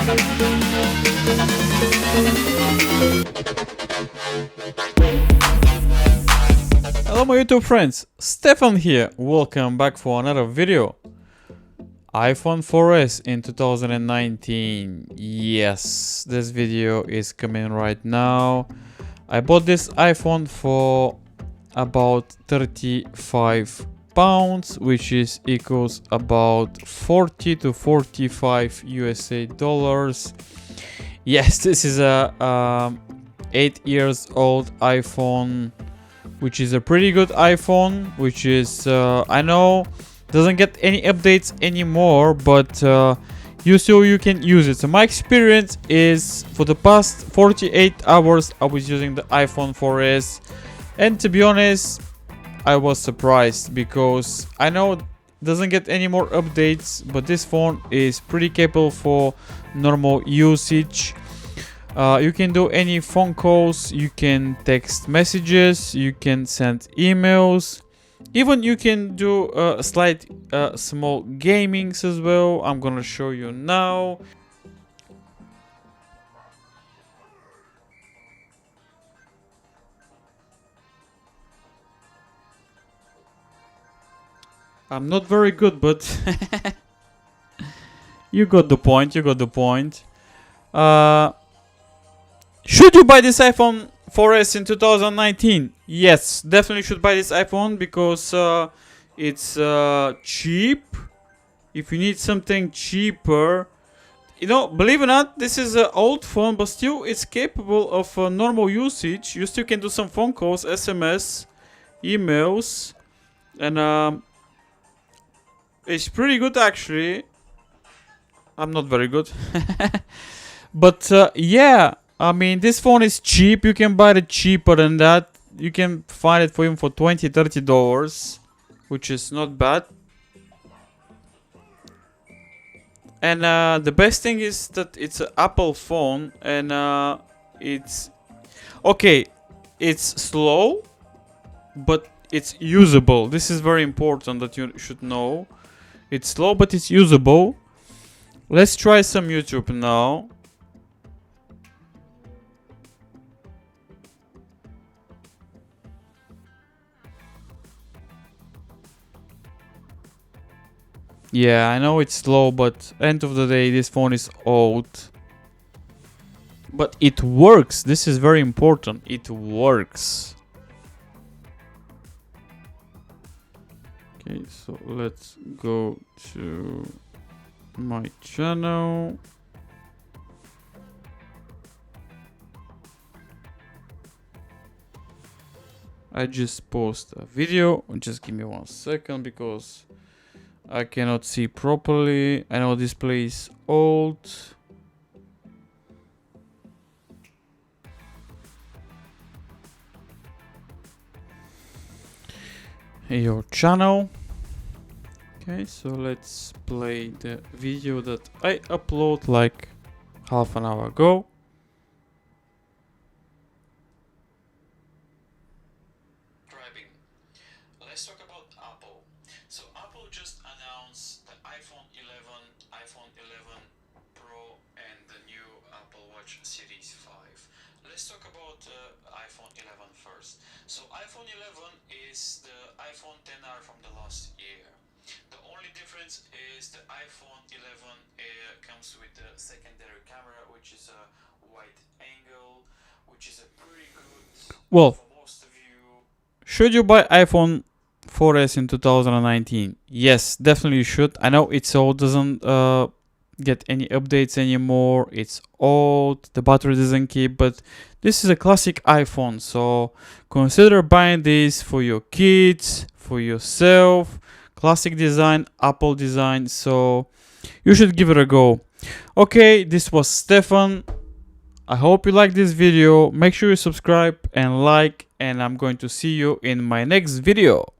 Hello my YouTube friends, Stefan here, welcome back for another video. iPhone 4S in 2019, yes, this video is coming right now. I bought this iPhone for about 35 pounds, which is equals about 40 to 45 USA dollars. Yes, this is a 8 years old iPhone, which is a pretty good iPhone, which is I know doesn't get any updates anymore, but you can use it. So my experience is for the past 48 hours I was using the iPhone 4S, and to be honest I was surprised because I know it doesn't get any more updates, but this phone is pretty capable for normal usage. You can do any phone calls, you can text messages, you can send emails, even you can do slight small gamings as well. I'm gonna show you now. I'm not very good, but you got the point, you got the point. Should you buy this iPhone 4S in 2019? Yes, definitely should buy this iPhone because it's cheap. If you need something cheaper, you know, believe it or not, this is an old phone, but still it's capable of normal usage. You still can do some phone calls, SMS, emails, and it's pretty good actually. I'm not very good, but yeah. I mean, this phone is cheap. You can buy it cheaper than that. You can find it for him for $20-30, which is not bad. And the best thing is that it's an Apple phone, and it's okay. It's slow, but it's usable. This is very important that you should know. It's slow, but it's usable. Let's try some YouTube now. Yeah, I know it's slow, but end of the day, this phone is old. But it works. This is very important. It works. Okay, so let's go to my channel. I just post a video. Just give me 1 second because I cannot see properly. I know this display is old. Your channel. Okay, so let's play the video that I upload like half an hour ago. Let's talk about Apple. So Apple just announced the iPhone 11, iPhone 11 Pro, and the new Apple Watch Series 5. Let's talk about iPhone 11 first. So iPhone 11 is the iPhone XR from the last year. The only difference is the iPhone 11 comes with a secondary camera, which is a wide angle, which is a pretty good. Well, for most of you. Should you buy iPhone 4S in 2019? Yes, definitely you should. I know it's old, doesn't get any updates anymore. It's old, the battery doesn't keep, but this is a classic iPhone, so consider buying this for your kids, for yourself. Classic design, Apple design, so you should give it a go. Okay, this was Stefan. I hope you like this video. Make sure you subscribe and like, and I'm going to see you in my next video.